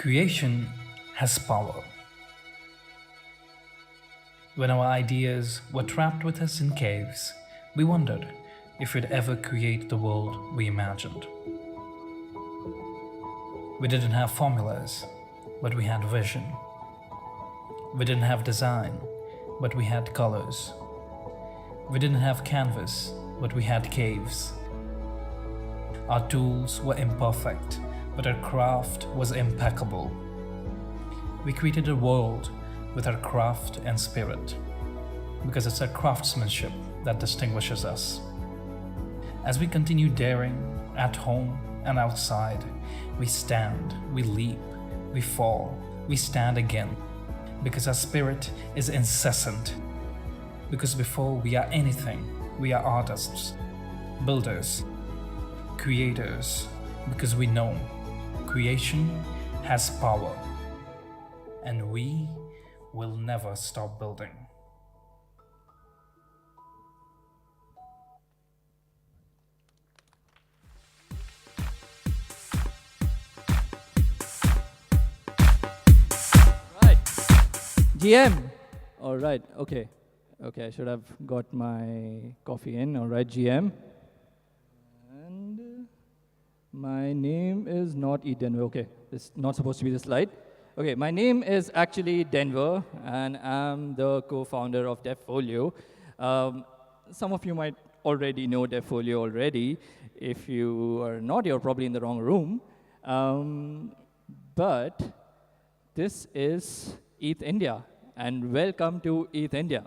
Creation has power. When our ideas were trapped with us in caves, we wondered if we'd ever create the world we imagined. We didn't have formulas, but we had vision. We didn't have design, but we had colors. We didn't have canvas, but we had caves. Our tools were imperfect, but our craft was impeccable. We created a world with our craft and spirit, because it's our craftsmanship that distinguishes us. As we continue daring, at home and outside, we stand, we leap, we fall, we stand again, because our spirit is incessant. Because before we are anything, we are artists, builders, creators, because we know creation has power, and we will never stop building. Right. GM. All right. Okay. Okay. I should have got my coffee in. All right, GM. And my name is not ETHIndia. Okay. This is not supposed to be the slide. Okay. My name is actually Denver, and I'm the co-founder of DevFolio. Some of you might already know DevFolio already. If you are not, you're probably in the wrong room. But this is ETHIndia, and welcome to ETHIndia.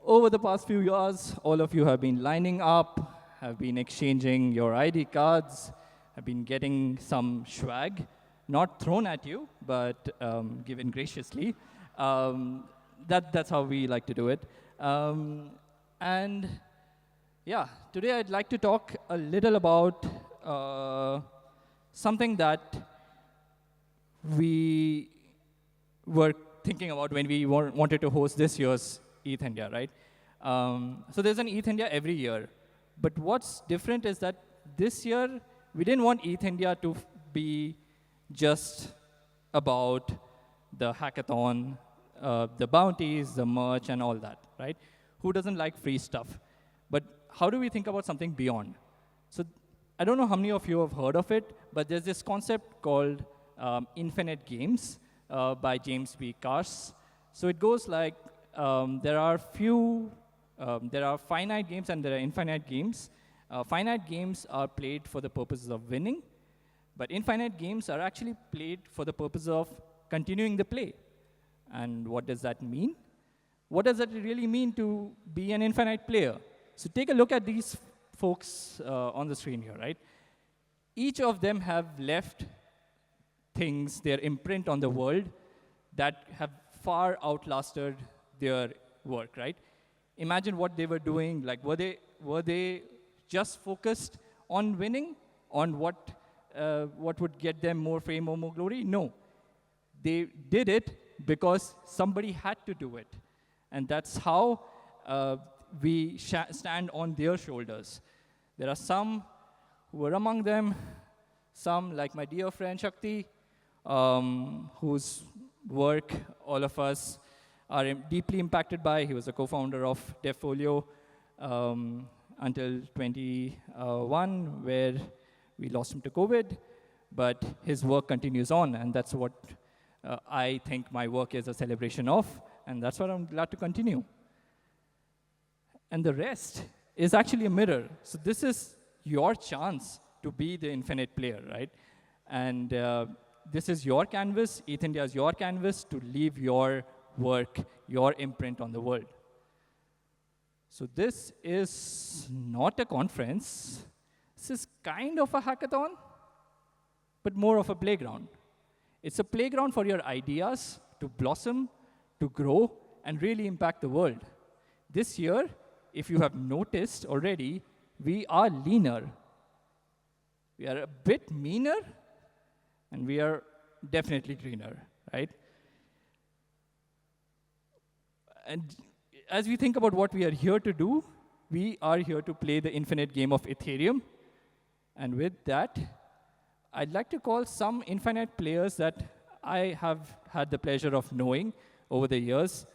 Over the past few years, all of you have been lining up, have been exchanging your ID cards, have been getting some swag, not thrown at you, but given graciously. That's how we like to do it. And yeah, today I'd like to talk a little about something that we were thinking about when we wanted to host this year's ETHIndia, right? So there's an ETHIndia every year. But what's different is that this year, we didn't want ETHIndia to be just about the hackathon, the bounties, the merch, and all that, right? Who doesn't like free stuff? But how do we think about something beyond? So I don't know how many of you have heard of it, but there's this concept called infinite games by James B. Cars. So it goes like there are finite games and there are infinite games. Finite games are played for the purposes of winning, but infinite games are actually played for the purpose of continuing the play. And what does that mean? What does that really mean to be an infinite player? So take a look at these folks on the screen here, right? Each of them have left things, their imprint on the world, that have far outlasted their work, right? Imagine what they were doing. Like, were they just focused on winning, on what would get them more fame or more glory? No. They did it because somebody had to do it. And that's how we stand on their shoulders. There are some who are among them, some like my dear friend Shakti, whose work all of us are deeply impacted by. He was a co-founder of DevFolio until 21, where we lost him to COVID. But his work continues on, and that's what I think my work is a celebration of, and that's what I'm glad to continue. And the rest is actually a mirror. So this is your chance to be the infinite player, right? And this is your canvas. ETHIndia is your canvas to leave your work, your imprint on the world. So this is not a conference. This is kind of a hackathon, but more of a playground. It's a playground for your ideas to blossom, to grow, and really impact the world. This year, if you have noticed already, we are leaner. We are a bit meaner, and we are definitely greener, right? And as we think about what we are here to do, we are here to play the infinite game of Ethereum. And with that, I'd like to call some Infinite players that I have had the pleasure of knowing over the years.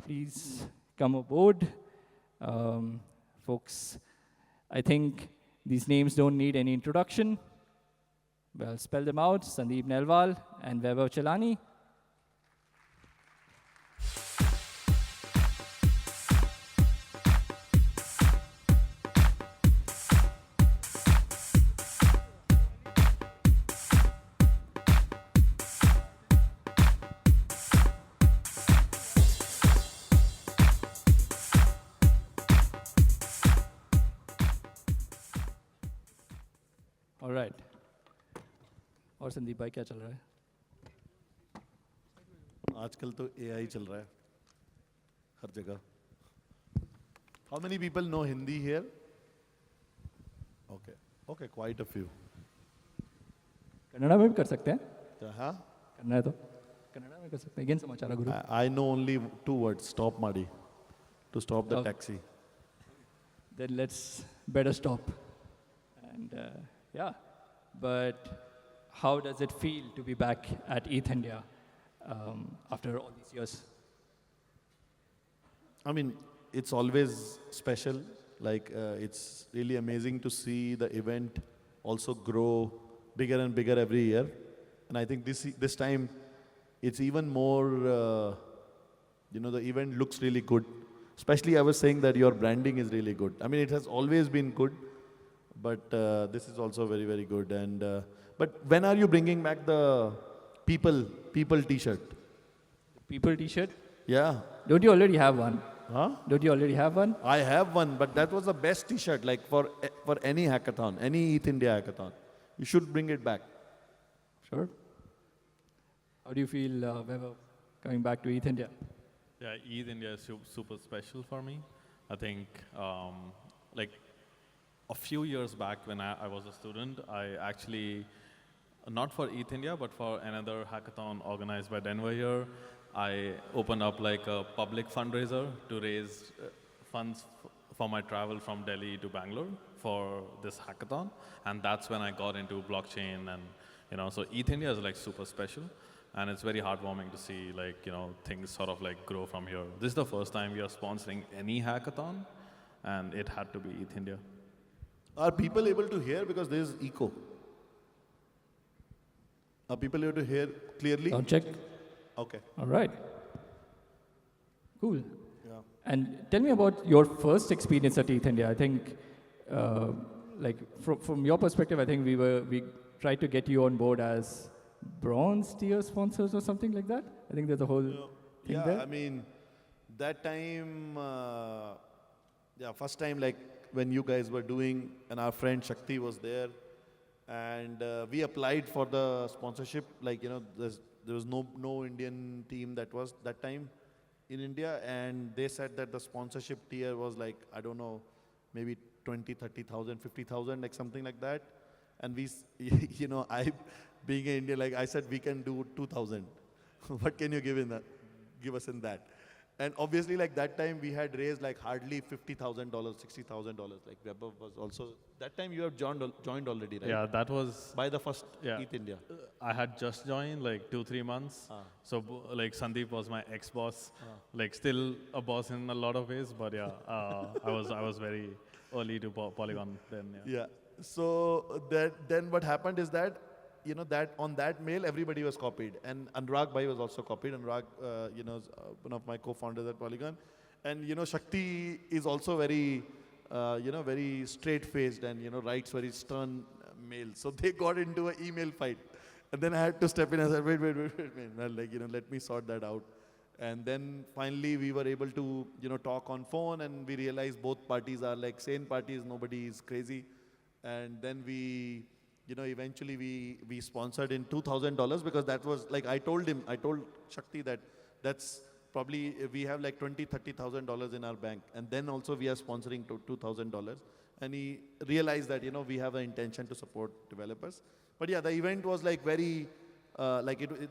Please come aboard. Folks, I think these names don't need any introduction. But I'll spell them out: Sandeep Nelwal and Vaibhav Chelani. All right. और संदीप भाई क्या चल रहा है? आजकल तो AI चल रहा है हर जगह. How many people know Hindi here? Okay, quite a few. Kannada में भी कर सकते हैं? हाँ? करना है तो कन्नड़ा में कर सकते हैं. Again समाचार गुरु. I know only 2 words. Stop, Madi. To stop the Okay. taxi. Then let's better stop. And yeah, but how does it feel to be back at ETHIndia after all these years? I mean, it's always special. Like, it's really amazing to see the event also grow bigger and bigger every year. And I think this time, it's even more, the event looks really good. Especially I was saying that your branding is really good. I mean, it has always been good, but this is also very, very good. And but when are you bringing back the people T-shirt? People T-shirt? Yeah. Don't you already have one? Huh? Don't you already have one? I have one, but that was the best T-shirt, like for any hackathon, any ETHIndia hackathon. You should bring it back. Sure. How do you feel, Vaibhav, coming back to ETHIndia? Yeah, ETHIndia is super special for me. I think, like a few years back when I was a student, I actually, not for ETHIndia, but for another hackathon organized by Denver here, I opened up like a public fundraiser to raise funds for my travel from Delhi to Bangalore for this hackathon. And that's when I got into blockchain and, so ETHIndia is like super special. And it's very heartwarming to see like, things sort of like grow from here. This is the first time we are sponsoring any hackathon, and it had to be ETHIndia. Are people able to hear because there is echo? Are people able to hear clearly? Sound check. Okay. All right. Cool. Yeah. And tell me about your first experience at ETHIndia. I think, like from your perspective, I think we tried to get you on board as bronze tier sponsors or something like that. I think there's a whole thing there. Yeah, I mean, that time, first time like when you guys were doing, and our friend Shakti was there, and we applied for the sponsorship. Like, there was no Indian team that was that time in India, and they said that the sponsorship tier was like, I don't know, maybe 20, 30,000, 50,000, like something like that. And we, I, being in India, like I said, we can do 2,000. What can you give us in that? And obviously, like that time, we had raised like hardly $50,000, $60,000. Like Vaibhav was also, that time you have joined already, right? Yeah, that was... By the first Yeah. ETHIndia. I had just joined like 2-3 months. So like Sandeep was my ex-boss, like still a boss in a lot of ways, but yeah, I was very early to Polygon then. Yeah. Yeah. So then what happened is that, that on that mail, everybody was copied. And Anurag Bhai was also copied. Anurag, is, one of my co-founders at Polygon. And, Shakti is also very, very straight-faced and, writes very stern mails. So they got into an email fight. And then I had to step in and say, wait, well, like, let me sort that out. And then finally we were able to, talk on phone, and we realized both parties are like sane parties, nobody is crazy. And then we, eventually we sponsored in $2,000 because that was like, I told Shakti that that's probably, we have like $20,000-$30,000 in our bank. And then also we are sponsoring $2,000. And he realized that, we have an intention to support developers. But yeah, the event was like very,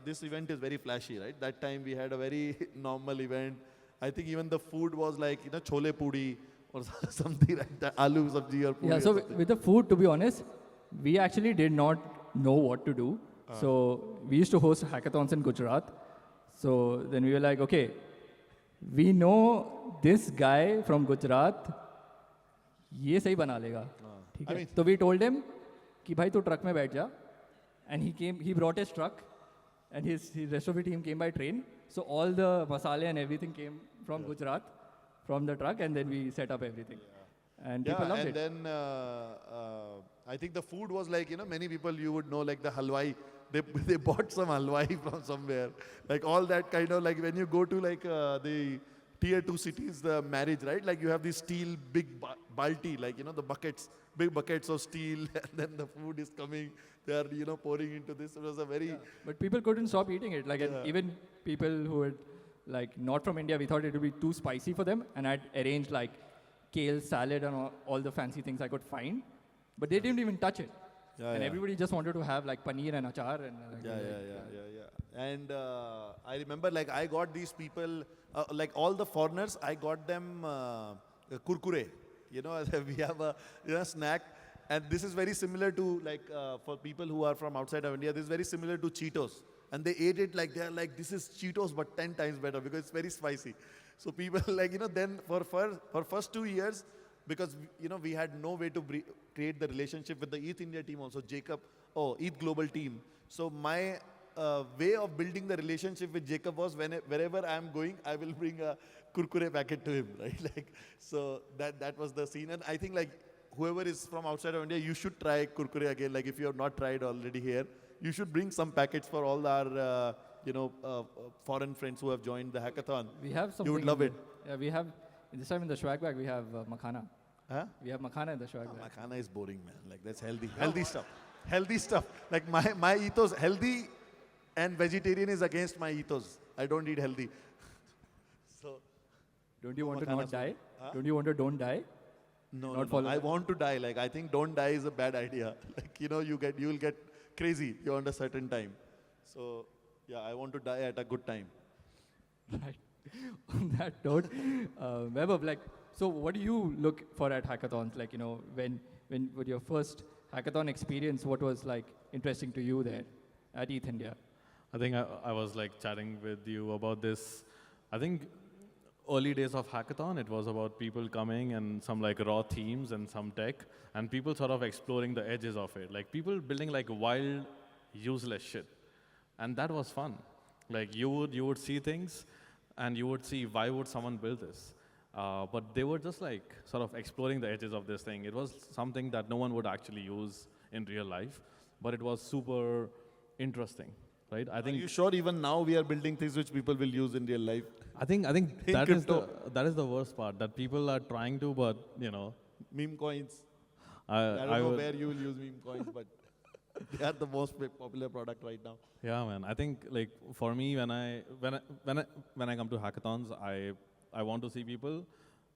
this event is very flashy, right? That time we had a very normal event. I think even the food was like, chole puri or something like that. Aloo sabji or puri. Yeah, or so something. with the food, to be honest, we actually did not know what to do. So we used to host hackathons in Gujarat. So then we were like, okay, we know this guy from Gujarat, ये सही बना लेगा. ठीक I है. mean- So we told him कि भाई तू truck में बैठ जा. And he brought his truck, and his rest of the team came by train. So all the masala and everything came from Gujarat, from the truck, and then we set up everything. And people loved and it. then I think the food was like, many people you would know, like the halwai, they bought some halwai from somewhere. Like all that kind of, like when you go to like the tier 2 cities, the marriage, right? Like you have these steel big balti, like, the buckets, big buckets of steel, and then the food is coming, they are, pouring into this. It was a very, But people couldn't stop eating it. Like, and even people who were like not from India, we thought it would be too spicy for them. And I'd arranged like kale salad and all the fancy things I could find. But they didn't even touch it. And everybody just wanted to have like paneer and achar. And, And I remember, like, I got these people, like all the foreigners, I got them kurkure. We have a snack. And this is very similar to, like, for people who are from outside of India, this is very similar to Cheetos. And they ate it like, they're like, this is Cheetos, but 10 times better because it's very spicy. So people, like, then for first 2 years, because, we had no way to create the relationship with the ETHIndia team also, Jacob, ETH Global team. So my way of building the relationship with Jacob was wherever I'm going, I will bring a kurkure packet to him, right? Like, so that was the scene. And I think, like, whoever is from outside of India, you should try kurkure again. Like, if you have not tried already here, you should bring some packets for all our, foreign friends who have joined the hackathon. we have something. You would love it. Yeah, we have, this time in the swag bag, we have makhana. Huh? We have makhana in the swag bag. Makhana is boring, man. Like, that's healthy stuff. Healthy stuff. Like, my ethos, healthy and vegetarian is against my ethos. I don't eat healthy. So, Don't you want to makhana not is die? Huh? Don't you want to don't die? no, Not no, follow I that. want to die. Like, I think don't die is a bad idea. Like, you will get crazy beyond a certain time. So, yeah, I want to die at a good time. Right. On that note, Vaibhav, like, so what do you look for at hackathons? Like, when with your first hackathon experience, what was like interesting to you there at ETHIndia? I think I was like chatting with you about this. I think early days of hackathon, it was about people coming and some like raw themes and some tech, and people sort of exploring the edges of it. Like people building like wild, useless shit, and that was fun. Like you would see things, and you would see why would someone build this. But they were just like sort of exploring the edges of this thing. It was something that no one would actually use in real life, but it was super interesting, right? I Are think you sure even now we are building things which people will use in real life? I think In that is crypto. that is the worst part, that people are trying to, but Meme coins. I I don't know would- where you will use meme coins, but they are the most popular product right now. Yeah, man. I think like for me, when I come to hackathons, I want to see people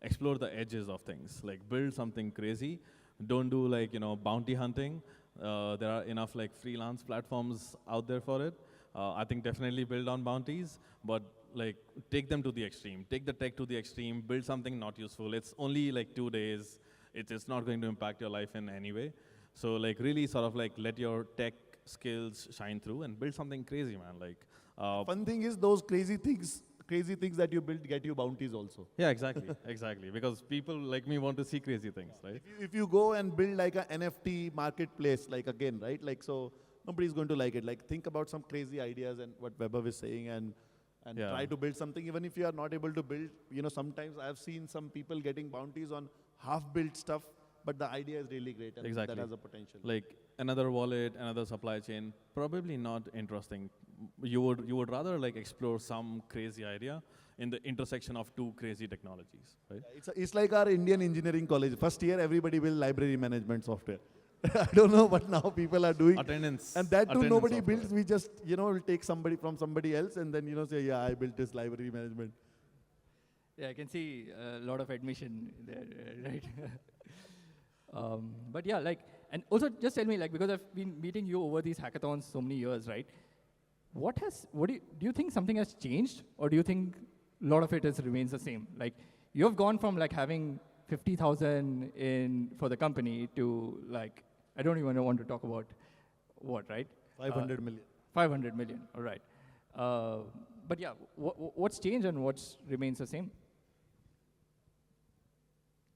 explore the edges of things, like build something crazy. Don't do like bounty hunting. There are enough like freelance platforms out there for it. I think definitely build on bounties, but like take them to the extreme. Take the tech to the extreme. Build something not useful. It's only like 2 days. It's not going to impact your life in any way. So like really sort of like let your tech skills shine through and build something crazy, man. Like Fun thing is those crazy things that you build get you bounties also. yeah, exactly, exactly. Because people like me want to see crazy things, right? If you go and build like a NFT marketplace, like again, right? Like so, nobody's going to like it. Like think about some crazy ideas and what Vaibhav is saying and Yeah. try to build something. Even if you are not able to build, sometimes I've seen some people getting bounties on half-built stuff, but the idea is really great and Exactly. that has a potential. Like another wallet, another supply chain, probably not interesting. You would rather like explore some crazy idea in the intersection of two crazy technologies, right? It's like our Indian engineering college. First year, everybody build library management software. I don't know what now people are doing. Attendance. And that too, attendance nobody software. builds. We just, will take somebody from somebody else and then, say, yeah, I built this library management. Yeah, I can see a lot of admission there, right? But yeah, like, and also just tell me, like, because I've been meeting you over these hackathons so many years, right? Do you think something has changed, or do you think a lot of it remains the same? Like, you have gone from like having 50,000 in for the company to like, I don't even want to talk about what, right? 500 million. 500 million, all right. But yeah, what's changed and what's remains the same?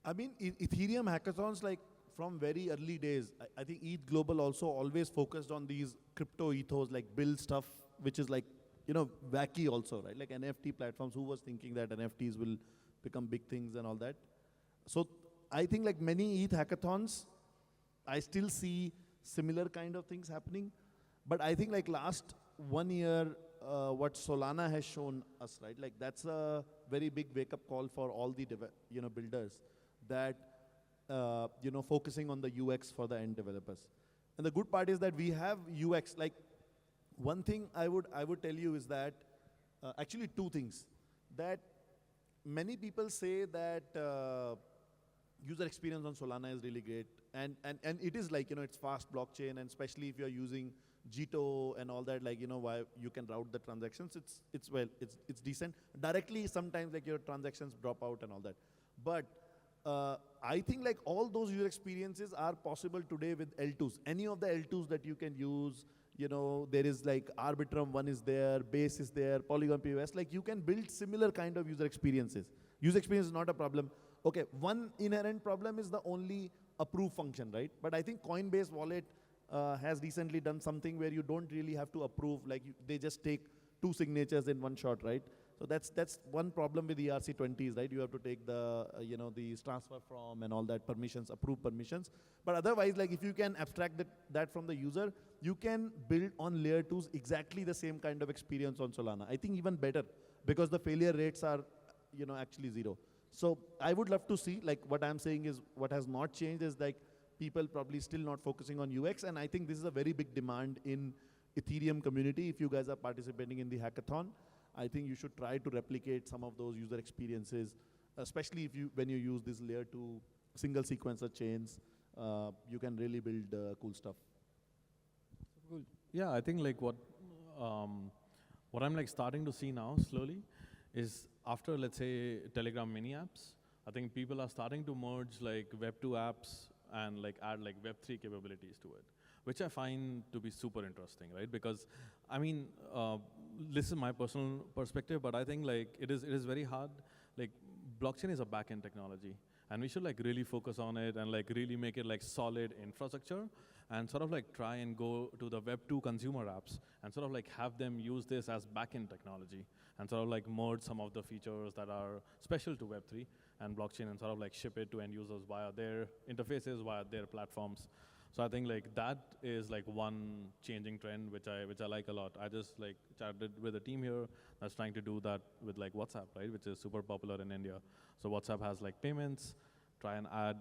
I mean, Ethereum hackathons, like from very early days, I think ETH Global also always focused on these crypto ethos, like build stuff, which is like, wacky also, right? Like NFT platforms, who was thinking that NFTs will become big things and all that? So I think like many ETH hackathons, I still see similar kind of things happening. But I think like last 1 year, what Solana has shown us, right? Like that's a very big wake up call for all the builders, that focusing on the UX for the end developers. And the good part is that we have UX. Like one thing I would tell you is that actually two things. That many people say that user experience on Solana is really great, and it is like, it's fast blockchain, and especially if you're using Jito and all that, like, why you can route the transactions, it's decent. Directly, sometimes like your transactions drop out and all that. But I think like all those user experiences are possible today with L2s. Any of the L2s that you can use, there is like Arbitrum, one is there, Base is there, Polygon POS, like you can build similar kind of user experiences. User experience is not a problem. Okay, one inherent problem is the only approve function, right? But I think Coinbase wallet has recently done something where you don't really have to approve, like they just take 2 signatures in one shot, right? So that's one problem with ERC20s, right? You have to take the, the transfer from and all that permissions, approve permissions. But otherwise, like if you can abstract that from the user, you can build on layer 2s exactly the same kind of experience on Solana. I think even better, because the failure rates are, actually 0. So I would love to see, like what I'm saying is, what has not changed is like people probably still not focusing on UX, and I think this is a very big demand in Ethereum community. If you guys are participating in the hackathon, I think you should try to replicate some of those user experiences, especially when you use this layer 2 single sequencer chains, you can really build cool stuff. Cool. Yeah, I think like what I'm like starting to see now slowly is after, let's say, Telegram mini apps, I think people are starting to merge like Web 2 apps and like add like Web 3 capabilities to it, which I find to be super interesting, right? Because, I mean, this is my personal perspective, but I think like it is very hard. Like blockchain is a back-end technology, and we should like really focus on it and like really make it like solid infrastructure, and sort of like try and go to the Web 2 consumer apps and sort of like have them use this as back-end technology and sort of like merge some of the features that are special to Web 3 and blockchain and sort of like ship it to end users via their interfaces, via their platforms. So I think like that is like one changing trend which I like a lot. I just like chatted with a team here that's trying to do that with like WhatsApp, right, which is super popular in India. So WhatsApp has like payments, try and add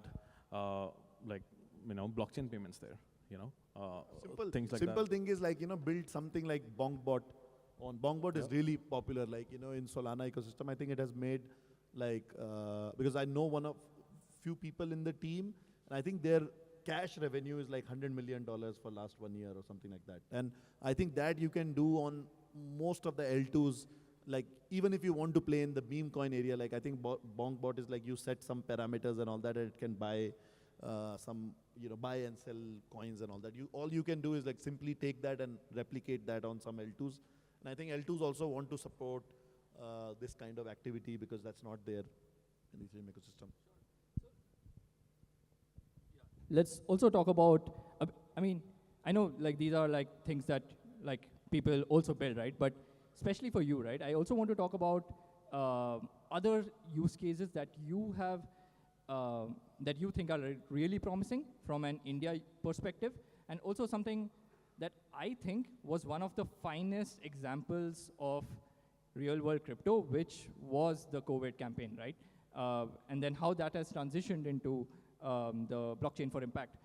like blockchain payments there, things like that. Simple thing is like build something like BonkBot. On BonkBot is really popular, like in Solana ecosystem. I think it has made like because I know one of few people in the team, and I think their cash revenue is like $100 million for last 1 year or something like that. And I think that you can do on most of the L2s, like even if you want to play in the meme coin area, like I think BonkBot is like you set some parameters and all that, and it can buy some, buy and sell coins and all that. All you can do is like simply take that and replicate that on some L2s. And I think L2s also want to support this kind of activity because that's not there in the Ethereum ecosystem. Let's also talk about, I mean, I know like these are like things that like people also build, right? But especially for you, right? I also want to talk about other use cases that you have, that you think are really promising from an India perspective, and also something that I think was one of the finest examples of real world crypto, which was the COVID campaign, right? And then how that has transitioned into the blockchain for impact.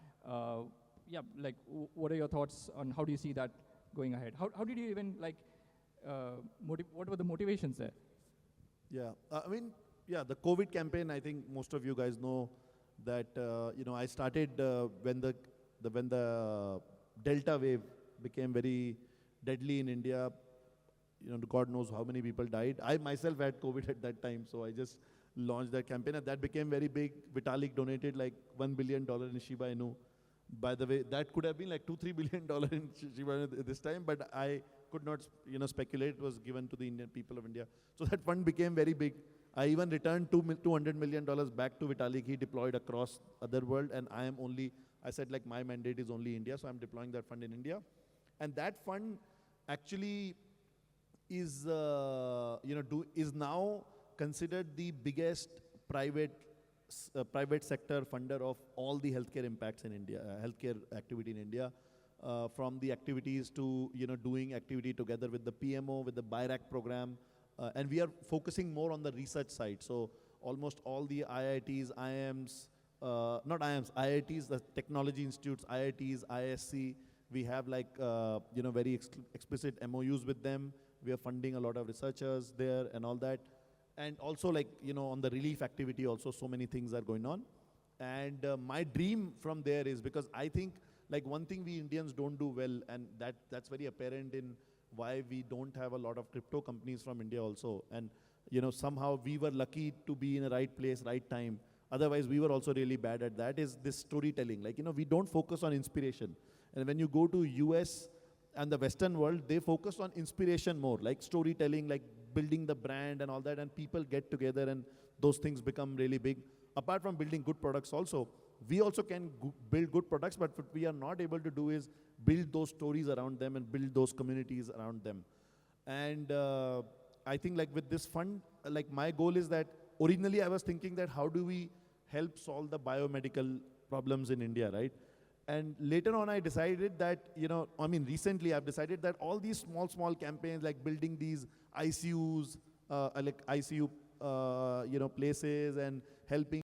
Yeah, like what are your thoughts on how do you see that going ahead? How did you even like, what were the motivations there? Yeah, I mean, yeah, the COVID campaign, I think most of you guys know that, I started when the Delta wave became very deadly in India. God knows how many people died. I myself had COVID at that time, so I just launched that campaign, and that became very big. Vitalik donated like $1 billion in Shiba Inu. By the way, that could have been like $2-3 billion in Shiba Inu this time, but I could not, speculate. It was given to the Indian people of India. So that fund became very big. I even returned $200 million back to Vitalik. He deployed across other world, and I said like my mandate is only India, so I'm deploying that fund in India. And that fund actually is, is now considered the biggest private sector funder of all the healthcare impacts in India, healthcare activity in India, from the activities to doing activity together with the PMO, with the BIRAC program, and we are focusing more on the research side. So almost all the IITs, IIMs, not IIMs, IITs, the technology institutes, IITs, ISC, we have like very explicit MOUs with them. We are funding a lot of researchers there and all that. And also like, on the relief activity also, so many things are going on. And my dream from there is, because I think like one thing we Indians don't do well, and that's very apparent in why we don't have a lot of crypto companies from India also. And somehow we were lucky to be in the right place, right time. Otherwise we were also really bad at that, is this storytelling. Like, we don't focus on inspiration. And when you go to US and the Western world, they focus on inspiration more, like storytelling, like building the brand and all that, and people get together and those things become really big. Apart from building good products also, we also can build good products, but what we are not able to do is build those stories around them and build those communities around them. And I think like with this fund, like my goal is that originally I was thinking that how do we help solve the biomedical problems in India, right? And later on I decided that, recently I've decided that all these small campaigns like building these ICUs, like ICU, places and helping